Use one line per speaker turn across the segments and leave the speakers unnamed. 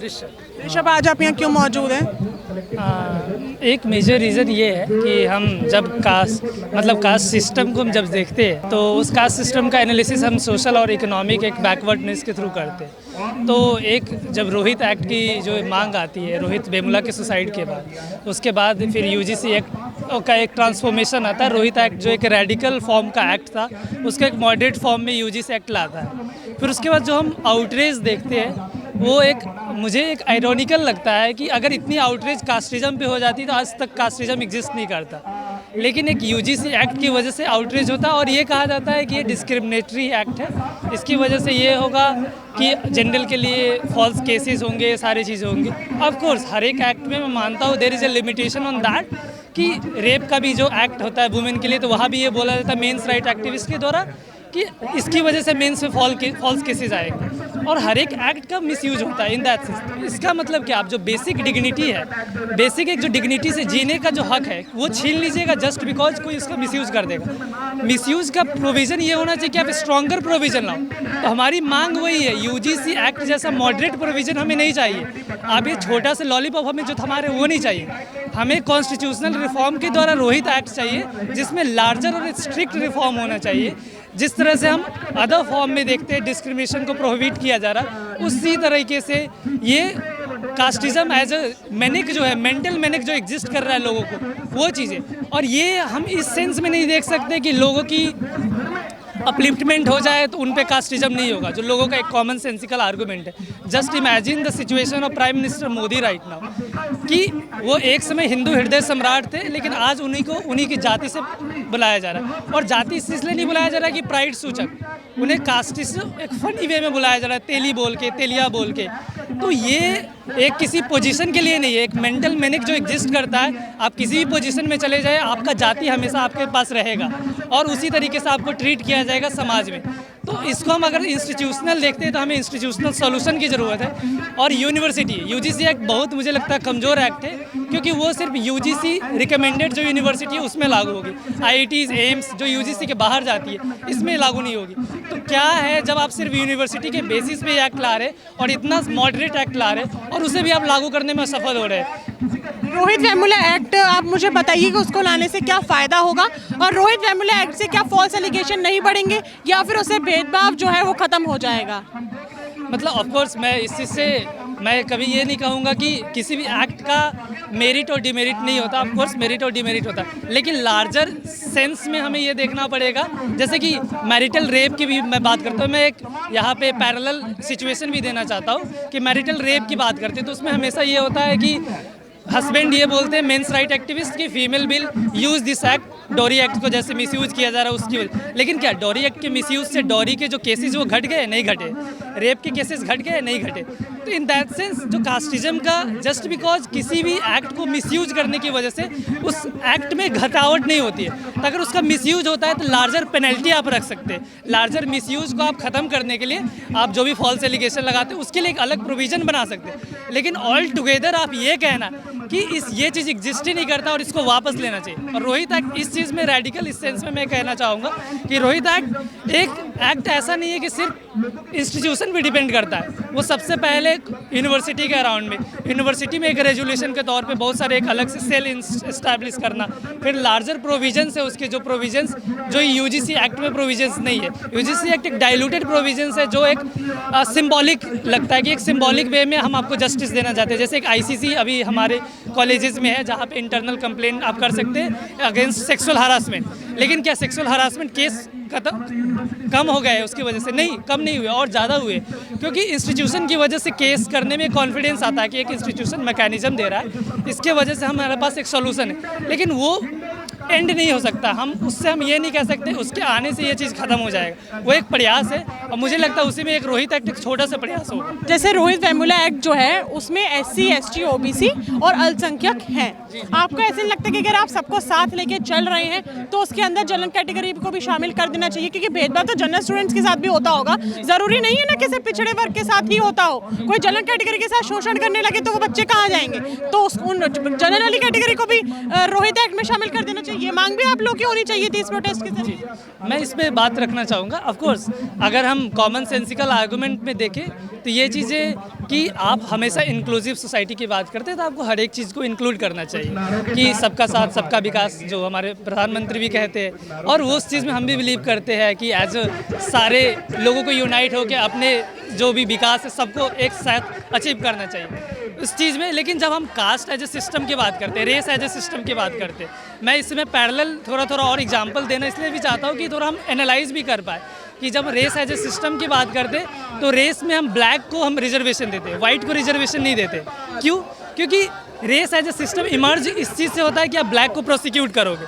दृश्यम।
ऋषभ, आज आप यहाँ क्यों मौजूद हैं?
एक मेजर रीज़न ये है कि हम जब कास्ट सिस्टम को हम जब देखते हैं तो उस कास्ट सिस्टम का एनालिसिस हम सोशल और इकोनॉमिक एक बैकवर्डनेस के थ्रू करते हैं। तो एक जब रोहित एक्ट की जो मांग आती है, रोहित वेमुला के सुसाइड के बाद, उसके बाद फिर यूजीसी एक्ट का एक ट्रांसफॉर्मेशन आता है। रोहित एक्ट जो एक रेडिकल फॉर्म का एक्ट था, उसका एक मॉडरेट फॉर्म में यूजीसी एक्ट लाता है। फिर उसके बाद जो हम आउटरेज देखते हैं वो मुझे एक आयरॉनिकल लगता है कि अगर इतनी आउटरीच कास्टिज्म पे हो जाती तो आज तक कास्टिज्म एग्जिस्ट नहीं करता, लेकिन एक यूजीसी एक्ट की वजह से आउटरीच होता है और ये कहा जाता है कि ये डिस्क्रिमिनेटरी एक्ट है। इसकी वजह से ये होगा कि जनरल के लिए फॉल्स केसेस होंगे, सारी चीज़ें होंगी। ऑफ कोर्स हर एक एक्ट में मैं मानता हूँ there is a limitation on that कि रेप का भी जो एक्ट होता है वुमेन के लिए, तो वहाँ भी ये बोला जाता है मेंस राइट एक्टिविस्ट के द्वारा कि इसकी वजह से मेंस में फॉल्स केसेस आएंगे और हर एक एक्ट का मिसयूज होता है इन दैट सेंस। इसका मतलब कि आप जो बेसिक डिग्निटी है, बेसिक एक जो डिग्निटी से जीने का जो हक है वो छीन लीजिएगा जस्ट बिकॉज कोई इसका मिसयूज कर देगा। मिसयूज का प्रोविज़न ये होना चाहिए कि आप स्ट्रॉन्गर प्रोविज़न लाओ। तो हमारी मांग वही है, यूजीसी एक्ट जैसा मॉडरेट प्रोविज़न हमें नहीं चाहिए। आप ये छोटा सा लॉलीपॉप हमें जो हमारे वो नहीं चाहिए। हमें कॉन्स्टिट्यूशनल रिफॉर्म के द्वारा रोहित एक्ट चाहिए जिसमें लार्जर और स्ट्रिक्ट रिफॉर्म होना चाहिए। जिस तरह से हम अदर फॉर्म में देखते हैं डिस्क्रिमिनेशन को प्रोहिबिट किया जा रहा, उसी तरीके से ये कास्टिज्म एज अ मैनिक जो है, मेंटल मैनिक जो एग्जिस्ट कर रहा है लोगों को, वो चीज़ें। और ये हम इस सेंस में नहीं देख सकते कि लोगों की अपलिफ्टमेंट हो जाए तो उन पे कास्टिज्म नहीं होगा, जो लोगों का एक कॉमन सेंसिकल आर्गूमेंट है। Just imagine the situation of prime minister Modi right now कि वो एक समय हिंदू हृदय सम्राट थे, लेकिन आज उन्हीं की जाति से बुलाया जा रहा है। और जाति इसलिए नहीं बुलाया जा रहा है कि प्राइड सूचक, उन्हें कास्टिज्म एक फनी वे में बुलाया जा रहा है, तेली बोल के, तेलिया बोल के। तो ये एक किसी पोजीशन के लिए नहीं है, एक मेंटल मैनिक जो एग्जिस्ट करता है। आप किसी भी पोजीशन में चले जाए, आपका जाति हमेशा आपके पास रहेगा और उसी तरीके से आपको ट्रीट किया जाएगा समाज में। तो इसको हम अगर इंस्टीट्यूशनल देखते हैं तो हमें इंस्टीट्यूशनल सॉल्यूशन की ज़रूरत है। और यूनिवर्सिटी यूजीसी एक्ट बहुत मुझे लगता है कमज़ोर एक्ट है, क्योंकि वो सिर्फ यूजीसी रिकमेंडेड जो यूनिवर्सिटी है उसमें लागू होगी। आईआईटीज़, एम्स जो यूजीसी के बाहर जाती है इसमें लागू नहीं होगी। तो क्या है, जब आप सिर्फ यूनिवर्सिटी के बेसिस पे एक्ट ला रहे और इतना मॉडरेट एक्ट ला रहे और उसे भी आप लागू करने में असफल हो रहे हैं।
रोहित वेमुला एक्ट, आप मुझे बताइए कि उसको लाने से क्या फ़ायदा होगा और रोहित वेमुला एक्ट से क्या फॉल्स एलिगेशन नहीं बढ़ेंगे या फिर उससे भेदभाव जो है वो ख़त्म हो जाएगा?
मतलब ऑफकोर्स मैं इस चीज़ से मैं कभी ये नहीं कहूँगा कि किसी भी एक्ट का मेरिट और डिमेरिट नहीं होता। ऑफकोर्स मेरिट और डिमेरिट होता है, लेकिन लार्जर सेंस में हमें ये देखना पड़ेगा। जैसे कि मैरिटल रेप की भी मैं बात करता हूँ, मैं एक यहाँ पे पैरेलल सिचुएशन भी देना चाहता हूँ कि मैरिटल रेप की बात करते हैं तो उसमें हमेशा ये होता है कि हस्बैंड ये बोलते हैं मेंस राइट एक्टिविस्ट की female will use this act, dowry act को जैसे मिसयूज किया जा रहा है उसकी वजह। लेकिन क्या डॉरी एक्ट के मिसयूज से डॉरी के जो केसेस वो घट गए? नहीं घटे। रेप के केसेस घट गए? नहीं घटे। तो इन दैट सेंस जो कास्टिज्म का जस्ट बिकॉज किसी भी एक्ट को मिसयूज करने की वजह से उस एक्ट में घटावट नहीं होती है। तो अगर उसका मिसयूज होता है तो लार्जर पेनल्टी आप रख सकते हैं। लार्जर मिसयूज को आप ख़त्म करने के लिए आप जो भी फॉल्स एलिगेशन लगाते हैं उसके लिए एक अलग प्रोविज़न बना सकते हैं। लेकिन ऑल टुगेदर आप ये कहना कि ये चीज़ एग्जिस्ट ही नहीं करता और इसको वापस लेना चाहिए। और रोहित एक्ट इस चीज़ में रेडिकल इस सेंस में मैं कहना चाहूँगा कि रोहित एक्ट एक एक्ट ऐसा नहीं है कि सिर्फ इंस्टीट्यूशन पे डिपेंड करता है। वो सबसे पहले यूनिवर्सिटी के अराउंड में, यूनिवर्सिटी में एक रेजुलेशन के तौर पे बहुत सारे एक अलग से सेल इस्टेब्लिश करना, फिर लार्जर प्रोविजंस है उसके, जो प्रोविजंस जो यूजीसी एक्ट में प्रोविजंस नहीं है। यूजीसी एक्ट एक डाइल्यूटेड प्रोविजंस है जो एक सिंबॉलिक लगता है कि एक सिंबॉलिक वे में हम आपको जस्टिस देना चाहते हैं। जैसे एक आईसीसी अभी हमारे कॉलेजेस में है जहाँ पे इंटरनल कंप्लेंट आप कर सकते हैं अगेंस्ट सेक्सुअल हरासमेंट। लेकिन क्या सेक्सुअल हरासमेंट केस कम हो गए उसकी वजह से? नहीं, कम नहीं हुए और ज़्यादा हुए, क्योंकि इंस्टीट्यूशन की वजह से केस करने में कॉन्फिडेंस आता है कि एक इंस्टीट्यूशन मैकेनिज्म दे रहा है, इसके वजह से हमारे पास एक सॉल्यूशन है। लेकिन वो एंड नहीं हो सकता, हम ये नहीं कह सकते उसके आने से ये चीज़ खत्म हो जाएगा। वो एक प्रयास है और मुझे लगता है उसी में एक रोहित एक्ट एक छोटा सा प्रयास होगा।
जैसे रोहित वेमुला एक्ट जो है उसमें SC, ST, OBC और अल्पसंख्यक हैं। आपको ऐसे नहीं लगता कि अगर आप सबको साथ लेके चल रहे हैं तो उसके अंदर जनरल कैटेगरी को भी शामिल कर देना चाहिए? क्योंकि भेदभाव तो जनरल स्टूडेंट्स के साथ भी होता होगा, ज़रूरी नहीं है ना कि सिर्फ पिछड़े वर्ग के साथ ही होता हो। कोई जनरल कैटेगरी के साथ शोषण करने लगे तो वो बच्चे कहाँ जाएंगे? तो उन जनरल वाली कैटेगरी को भी रोहित एक्ट में शामिल कर देना चाहिए। ये मांग भी आप लोग की होनी चाहिए थी इस प्रोटेस्ट के जरिए।
मैं इस पे बात रखना चाहूँगा। ऑफ कोर्स अगर हम कॉमन सेंसिकल आर्गूमेंट में देखें तो ये चीज़ें कि आप हमेशा इंक्लूसिव सोसाइटी की बात करते हैं तो आपको हर एक चीज़ को इंक्लूड करना चाहिए कि सबका साथ सबका विकास, जो हमारे प्रधानमंत्री भी कहते हैं, और वो उस चीज़ में हम भी बिलीव करते हैं कि एज सारे लोगों को यूनाइट होकर अपने जो भी विकास है सबको एक साथ अचीव करना चाहिए उस चीज़ में। लेकिन जब हम कास्ट एज ए सिस्टम की बात करते हैं, रेस एज ए सिस्टम की बात करते हैं, मैं इसमें पैरेलल थोड़ा और एग्जांपल देना इसलिए भी चाहता हूँ कि थोड़ा हम एनालाइज भी कर पाए कि जब रेस एज ए सिस्टम की बात करते हैं तो रेस में हम ब्लैक को हम रिजर्वेशन देते हैं, वाइट को रिजर्वेशन नहीं देते। क्यों? क्योंकि race as a system emerge इस चीज़ से होता है कि आप ब्लैक को प्रोसिक्यूट करोगे,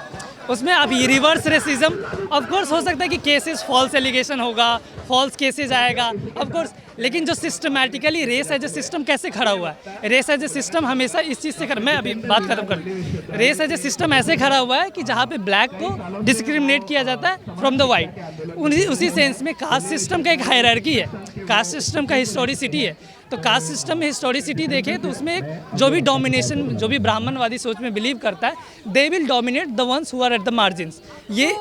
उसमें अब ये रिवर्स रेसिज्म ऑफ कोर्स हो सकता है कि केसेस फॉल्स एलिगेशन होगा, फॉल्स केसेस आएगा ऑफ कोर्स, लेकिन जो systematically race as a system कैसे खड़ा हुआ है, रेस एज ए सिस्टम हमेशा इस चीज़ से मैं अभी बात खत्म कर लूँ। रेस एज ए सिस्टम ऐसे खड़ा हुआ है कि जहाँ पे ब्लैक को डिस्क्रिमिनेट किया जाता है फ्रॉम द वाइट। उसी सेंस में कास्ट सिस्टम का एक हायरार्की है, कास्ट सिस्टम का हिस्टोरिसिटी है। तो कास्ट सिस्टम में हिस्टोरिसिटी देखें तो उसमें जो भी डोमिनेशन, जो भी ब्राह्मणवादी सोच में बिलीव करता है, they will dominate the ones who are at the margins. ये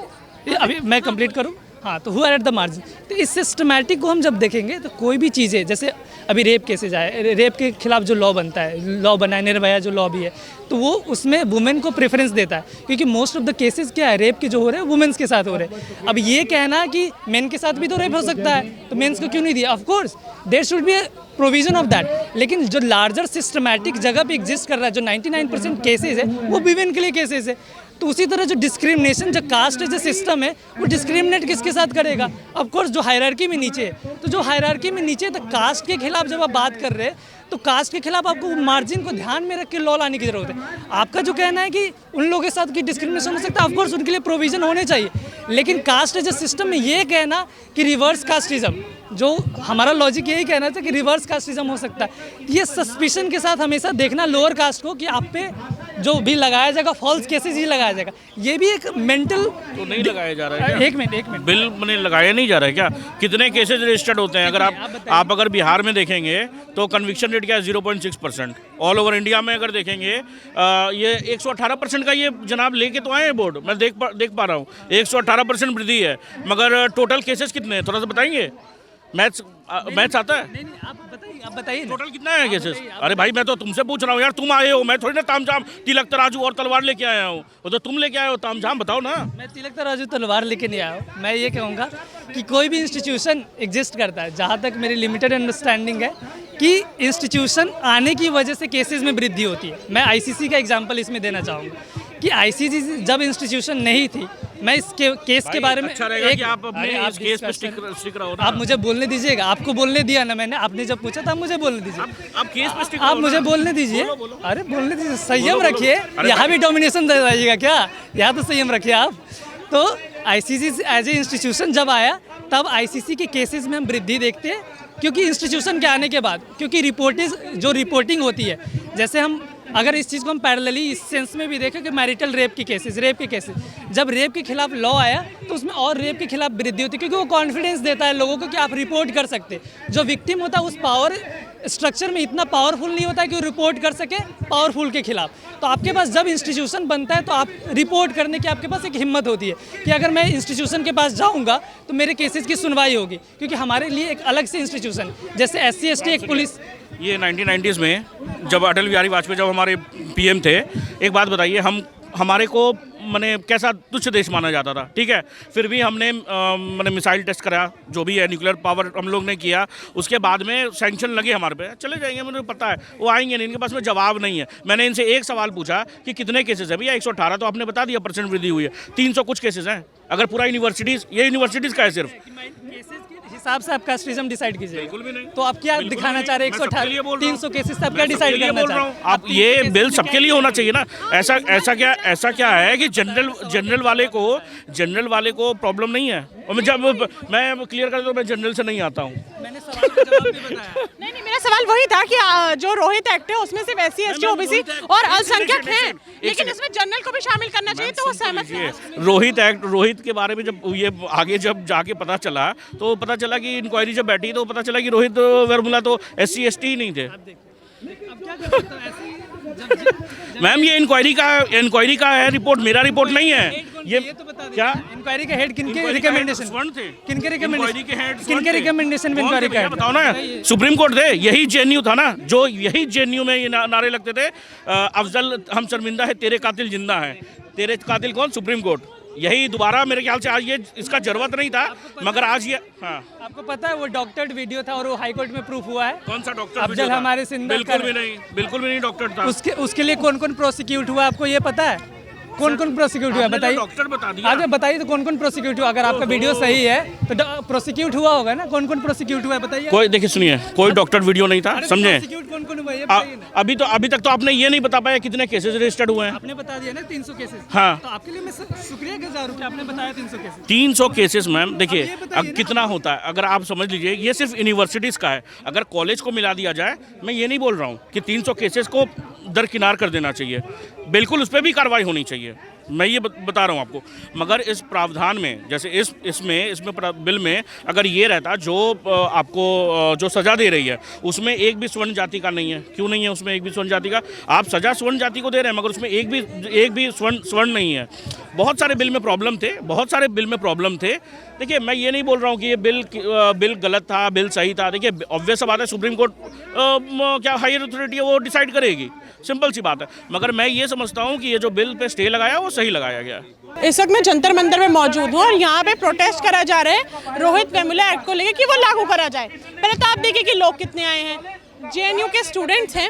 अभी मैं कंप्लीट करूँ, हाँ, तो who are at the margin. तो इस सिस्टमैटिक को हम जब देखेंगे तो कोई भी चीज़ें, जैसे अभी रेप केसेज आए, रेप के खिलाफ जो लॉ बनता है, लॉ बना है, निर्भया जो लॉ भी है, तो वो उसमें वुमेन को प्रेफरेंस देता है क्योंकि मोस्ट ऑफ द केसेस क्या है, रेप के जो हो रहे हैं वुमेन्स के साथ हो रहे हैं। अब ये कहना कि मेन के साथ भी तो रेप हो सकता है तो मेन्स को क्यों नहीं दिया, of course there should be provision of that. लेकिन जो लार्जर सिस्टमैटिक जगह पे एग्जिस्ट कर रहा है, जो 99% केसेज है वो विमेन के लिए केसेज है। तो उसी तरह जो डिस्क्रिमिनेशन, जो कास्ट जो सिस्टम है, वो डिस्क्रिमिनेट किसके साथ करेगा? ऑफ कोर्स जो हायरार्की में नीचे है। तो जो हायरार्की में नीचे, तो कास्ट के खिलाफ जब आप बात कर रहे हैं तो कास्ट के खिलाफ आपको मार्जिन को ध्यान में रख के लॉ लाने की जरूरत है। आपका जो कहना है कि उन लोगों के साथ की डिस्क्रिमिनेशन हो सकता है, ऑफ कोर्स उनके लिए प्रोविजन होने चाहिए, लेकिन कास्ट एज ए सिस्टम में ये कहना कि रिवर्स कास्टिज्म, जो हमारा लॉजिक यही कहना था कि रिवर्स कास्टिज्म हो सकता है, ये सस्पिशन के साथ हमेशा देखना लोअर कास्ट को कि आप पे जो भी लगाया जाएगा फॉल्स केसेस ही लगाया जाएगा, ये भी एक मेंटल
तो नहीं लगाया जा रहा है क्या?
एक मिनट
बिल में लगाया नहीं जा रहा है क्या? कितने केसेज रजिस्टर्ड होते हैं? अगर आप अगर बिहार में देखेंगे तो कन्विक्शन रेट क्या है? 0.6%। ऑल ओवर इंडिया में अगर देखेंगे ये 118% का ये जनाब लेके तो आए हैं बोर्ड, मैं देख पा रहा हूँ 118% वृद्धि है, मगर टोटल केसेस कितने हैं थोड़ा सा बताएंगे? मैथ्स आता है?
नहीं, आप बताइए
टोटल कितना है केसेस? अरे भाई मैं तो तुमसे पूछ रहा हूँ यार, तुम आए हो, मैं थोड़ी ना तामझाम तिलक तराजू और तलवार लेके आया हूँ, वो तो तुम लेके आए हो, तामझाम बताओ ना।
मैं तिलक तराजू तलवार लेके नहीं आया हूँ। मैं ये कहूँगा कि कोई भी इंस्टीट्यूशन एग्जिस्ट करता है, जहाँ तक मेरी लिमिटेड अंडरस्टैंडिंग है कि इंस्टीट्यूशन आने की वजह से केसेस में वृद्धि होती है। मैं आईसीसी का एग्जांपल इसमें देना चाहूँगा कि आईसीसी जब इंस्टीट्यूशन नहीं थी, मैं इस केस के बारे में
अच्छा रहेगा कि आप अपने इस केस पे स्टिक रहो ना।
आप मुझे बोलने दीजिएगा, आपको बोलने दिया ना मैंने, आपने जब पूछा था मुझे बोलने दीजिए।
आप केस पे स्टिक
आप मुझे बोलने दीजिए। अरे बोलने दीजिए, संयम रखिए, यहाँ भी डोमिनेशन दे जाइएगा क्या? यहाँ तो संयम रखिए आप। तो आईसीसी एज ए इंस्टीट्यूशन जब आया तब आईसीसी के केसेस में हम वृद्धि देखते हैं, क्योंकि इंस्टीट्यूशन के आने के बाद, क्योंकि रिपोर्टिंग होती है, जैसे हम अगर इस चीज़ को हम पैरेलली इस सेंस में भी देखें कि मैरिटल रेप के केसेस, जब रेप के खिलाफ लॉ आया तो उसमें और रेप के खिलाफ वृद्धि होती है, क्योंकि वो कॉन्फिडेंस देता है लोगों को कि आप रिपोर्ट कर सकते। जो विक्टिम होता है उस पावर स्ट्रक्चर में इतना पावरफुल नहीं होता है कि वो रिपोर्ट कर सके पावरफुल के खिलाफ। तो आपके पास जब इंस्टीट्यूशन बनता है तो आप रिपोर्ट करने की आपके पास एक हिम्मत होती है कि अगर मैं इंस्टीट्यूशन के पास जाऊंगा तो मेरे केसेस की सुनवाई होगी, क्योंकि हमारे लिए एक अलग से इंस्टीट्यूशन, जैसे SC ST एक पुलिस।
ये 1990s में जब अटल बिहारी वाजपेयी जब हमारे PM थे, एक बात बताइए, हमारे को मैंने कैसा तुच्छ देश माना जाता था, ठीक है, फिर भी हमने मैंने मिसाइल टेस्ट करा, जो भी है न्यूक्लियर पावर हम लोग ने किया, उसके बाद में सैंक्शन लगे हमारे पे, चले जाएंगे, मुझे पता है वो आएंगे नहीं, इनके पास में जवाब नहीं है। मैंने इनसे एक सवाल पूछा कि कितने केसेस है भैया? 118 तो आपने बता दिया % वृद्धि हुई है, 300 कुछ केसेस हैं। अगर पूरा यूनिवर्सिटीज़ का है सिर्फ
हिसाब से आप कास्टिज्म डिसाइड कीजिए।
बिल्कुल भी नहीं।
तो आप क्या दिखाना चाह रहे हैं? 118 300 केसेस आप क्या डिसाइड करना चाह रहे हैं?
आप ये बिल सबके लिए होना चाहिए ना। ऐसा क्या है कि जनरल वाले को प्रॉब्लम नहीं है, और जब मैं क्लियर कर दूं, मैं जनरल से नहीं आता हूँ।
मैंने सवाल का जवाब भी बताया।
नहीं, मेरा सवाल वही था कि जो रोहित एक्ट है उसमें सिर्फ SC ST OBC और अल्पसंख्यक हैं, लेकिन इसमें जनरल को भी शामिल करना चाहिए, तो वो सहमत है।
रोहित के बारे में जब ये आगे जब जाके पता चला तो पता चला कि इंक्वायरी जब बैठी तो पता चला कि रोहित वर्मुला तो SC ST ही नहीं थे।
अब क्या कर सकता हूँ, ऐसी
मैम ये इंक्वायरी का है रिपोर्ट, मेरा रिपोर्ट नहीं है ये
तो बता
क्या
इंक्वायरी के हेड किनके
Inquiry का
रिकमेंडेशन
head स्वर्ण थे?
किनके
Inquiry के head स्वर्ण
किनके
थे?
रिकमेंडेशन में
कौन थे
इंक्वायरी
भैया,
का
बताओ ना। सुप्रीम कोर्ट थे, यही जेएनयू था ना, जो यही जेएनयू में ये नारे लगते थे, अफजल हम शर्मिंदा है, तेरे कातिल जिंदा है। तेरे कातिल कौन? Supreme court. यही दोबारा मेरे ख्याल से आज ये इसका जरूरत नहीं था, मगर आज ये हाँ।
आपको पता है वो डॉक्टर्ड वीडियो था और वो हाई कोर्ट में प्रूफ हुआ है।
कौन सा डॉक्टर?
अफजल हमारे सिंधा
बिल्कुल भी नहीं डॉक्टर था।
उसके लिए कौन कौन प्रोसिक्यूट हुआ आपको ये पता है? कौन कौन प्रोसिक्यूट हुआ बताइए।
डॉक्टर बता दिया।
आगे बताइए तो कौन कौन प्रोसिक्यूट हुआ? अगर आपका वीडियो सही है तो प्रोसिक्यूट हुआ होगा ना। कौन कौन प्रोसिक्यूट हुआ है बताइए।
कोई देखिए सुनिए, कोई डॉक्टर वीडियो नहीं था, समझे?
प्रोसिक्यूट कौन कौन हुआ ये बताइए ना।
अभी तक तो आपने ये नहीं बता पाया कितने केसेस रजिस्टर्ड हुए हैं।
आपने बता दिया ना 300 केसेस।
हाँ।
तो आपके लिए मैं शुक्रिया गुजार हूं कि आपने बताया 300 केसेस।
300 केसेस मैम, देखिए
अब ये बताइए
अब
ना।
कितना होता है अगर आप समझ लीजिए, ये सिर्फ यूनिवर्सिटीज़ का है। अगर कॉलेज को मिला दिया जाए, मैं ये नहीं बोल रहा हूँ कि 300 केसेस को दरकिनार कर देना चाहिए, बिल्कुल उस पर भी कार्रवाई होनी चाहिए, मैं ये बता रहा हूँ आपको। मगर इस प्रावधान में, जैसे इसमें बिल में अगर ये रहता, जो आपको जो सज़ा दे रही है उसमें एक भी स्वर्ण जाति का नहीं है। क्यों नहीं है उसमें एक भी स्वर्ण जाति का? आप सज़ा स्वर्ण जाति को दे रहे हैं, मगर उसमें एक भी स्वर्ण नहीं है। बहुत सारे बिल में प्रॉब्लम थे। देखिए मैं ये नहीं बोल रहा हूँ कि ये बिल गलत था, बिल सही था। देखिए ऑब्वियस बात है, सुप्रीम कोर्ट क्या हायर अथॉरिटी है वो डिसाइड करेगी, सिंपल सी बात है। मगर मैं ये समझता हूँ कि ये जो बिल पे स्टे लगाया वो सही लगाया गया है।
इस वक्त मैं जंतर मंदिर में मौजूद हूँ और यहाँ पे प्रोटेस्ट करा जा रहा है रोहित वेमुला एक्ट को लेकर कि वो लागू करा जाए। पहले तो आप देखिए कि लोग कितने आए हैं। जेएनयू के स्टूडेंट्स हैं,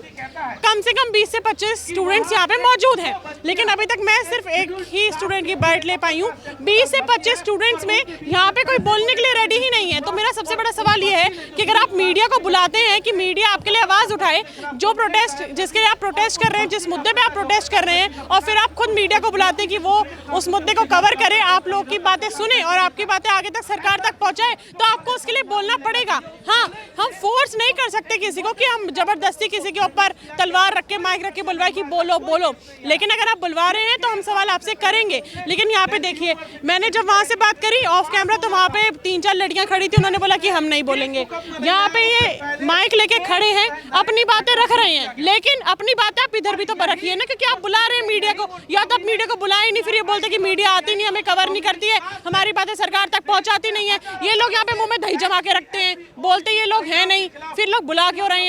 कम से कम 20 से 25 स्टूडेंट्स यहाँ पे मौजूद हैं, लेकिन अभी तक मैं सिर्फ एक ही स्टूडेंट की बाइट ले पाई हूँ। 20 से 25 स्टूडेंट्स में यहाँ पे कोई बोलने के लिए रेडी ही नहीं है। तो मेरा सबसे बड़ा सवाल ये है कि अगर आप मीडिया को बुलाते हैं कि मीडिया आपके लिए आवाज़ उठाए, जो प्रोटेस्ट जिसके लिए आप प्रोटेस्ट कर रहे हैं, जिस मुद्दे पर आप प्रोटेस्ट कर रहे हैं, और फिर आप खुद मीडिया को बुलाते हैं कि वो उस मुद्दे को कवर करे, आप लोग की बातें सुने और आपकी बातें आगे तक सरकार तक पहुँचाए, तो आपको उसके लिए बोलना पड़ेगा। हाँ, हम फोर्स नहीं कर सकते किसी को कि हम जबरदस्ती किसी के ऊपर तलवार रख के, माइक रख के बुलवाए कि बोलो। लेकिन अगर आप बुलवा रहे हैं तो हम सवाल आपसे करेंगे। लेकिन यहाँ पे देखिए, मैंने जब वहाँ से बात करी ऑफ कैमरा तो वहाँ पे 3-4 लड़कियाँ खड़ी थी, उन्होंने बोला कि हम नहीं बोलेंगे। यहाँ पे ये माइक लेके खड़े हैं, अपनी बातें रख रहे हैं, लेकिन अपनी बातें आप इधर भी तो रखिए ना, क्योंकि आप बुला रहे हैं मीडिया को। या तो आप मीडिया को बुलाए नहीं, फिर ये बोलते कि मीडिया आती नहीं, हमें कवर नहीं करती है, हमारी बातें सरकार तक पहुँचाती नहीं है। ये लोग यहाँ पे मुँह में दही जमा के रखते हैं, बोलते ये लोग हैं नहीं, फिर लोग बुला क्यों रहे हैं?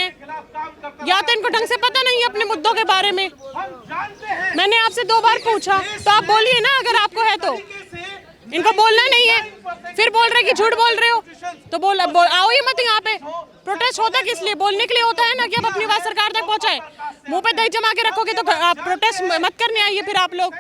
या तो इनको ढंग से पता नहीं है अपने मुद्दों के बारे में। मैंने आपसे 2 बार पूछा, तो आप बोलिए ना अगर आपको है तो। इनको बोलना नहीं है, फिर बोल रहे कि झूठ बोल रहे हो, तो आओ ही मत यहाँ पे। प्रोटेस्ट होता किस लिए? बोलने के लिए होता है ना, कि आप अपनी बात सरकार तक पहुँचाए। मुंह पे दही जमा के रखोगे तो आप प्रोटेस्ट मत करने आइए फिर आप लोग।